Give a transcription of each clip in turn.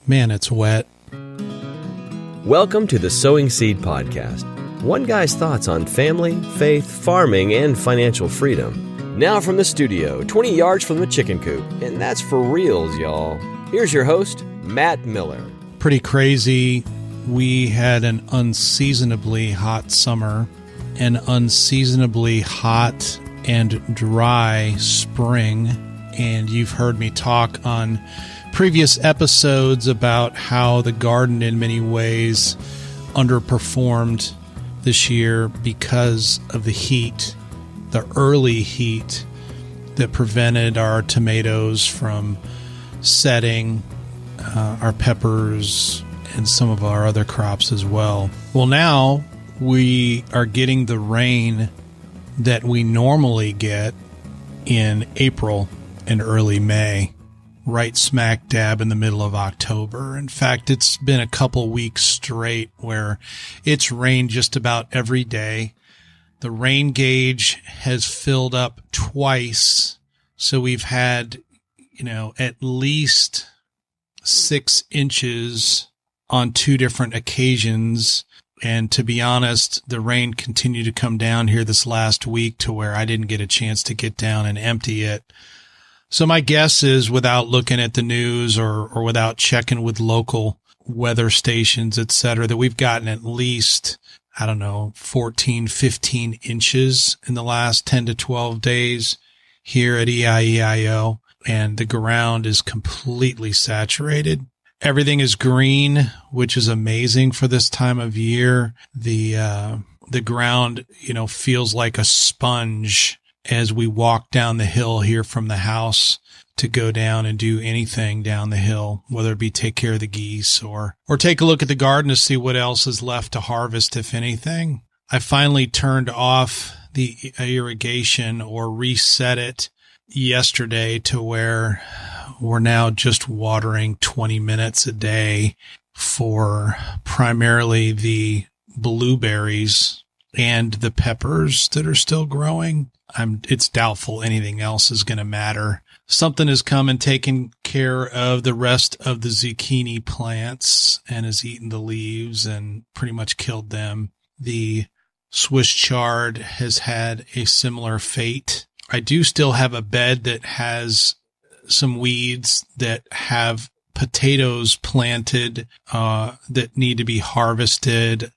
Man, it's wet. Welcome to the Sowing Seed Podcast. One guy's thoughts on family, faith, farming, and financial freedom. Now from the studio, 20 yards from the chicken coop. And that's for reals, y'all. Here's your host, Matt Miller. Pretty crazy. We had an unseasonably hot summer, an unseasonably hot and dry spring. And you've heard me talk on previous episodes about how the garden in many ways underperformed this year because of the heat, the early heat that prevented our tomatoes from setting, our peppers, and some of our other crops as well. Well, now we are getting the rain that we normally get in April and early May, right smack dab in the middle of October. In fact, it's been a couple weeks straight where it's rained just about every day. The rain gauge has filled up twice. So we've had, at least 6 inches on 2 different occasions. And to be honest, the rain continued to come down here this last week to where I didn't get a chance to get down and empty it. So my guess is, without looking at the news or without checking with local weather stations, et cetera, that we've gotten at least, 14, 15 inches in the last 10 to 12 days here at EIEIO. And the ground is completely saturated. Everything is green, which is amazing for this time of year. The ground, feels like a sponge as we walk down the hill here from the house to go down and do anything down the hill, whether it be take care of the geese or take a look at the garden to see what else is left to harvest, if anything. I finally turned off the irrigation or reset it yesterday to where we're now just watering 20 minutes a day for primarily the blueberries and the peppers that are still growing. It's doubtful anything else is going to matter. Something has come and taken care of the rest of the zucchini plants and has eaten the leaves and pretty much killed them. The Swiss chard has had a similar fate. I do still have a bed that has some weeds that have potatoes planted that need to be harvested.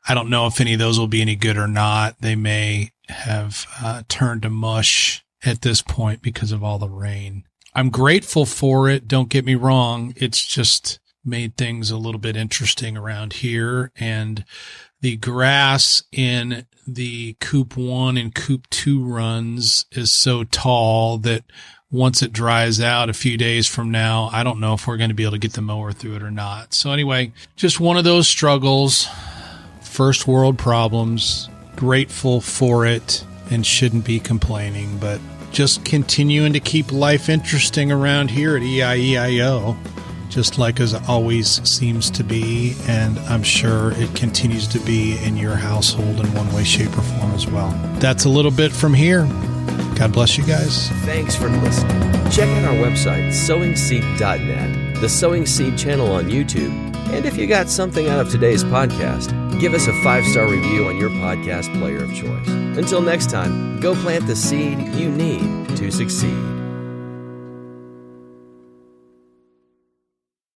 I don't know if any of those will be any good or not. They may have turned to mush at this point because of all the rain. I'm grateful for it. Don't get me wrong. It's just made things a little bit interesting around here. And the grass in the Coop 1 and Coop 2 runs is so tall that once it dries out a few days from now, I don't know if we're going to be able to get the mower through it or not. So anyway, just one of those struggles, first world problems. Grateful for it and shouldn't be complaining, but just continuing to keep life interesting around here at EIEIO, just like as always seems to be, and I'm sure it continues to be in your household in one way, shape, or form as well. That's a little bit from here. God bless you guys. Thanks for listening. Check out our website, sowingseed.net, the Sowing Seed channel on YouTube, and if you got something out of today's podcast, give us a 5-star review on your podcast player of choice. Until next time, go plant the seed you need to succeed.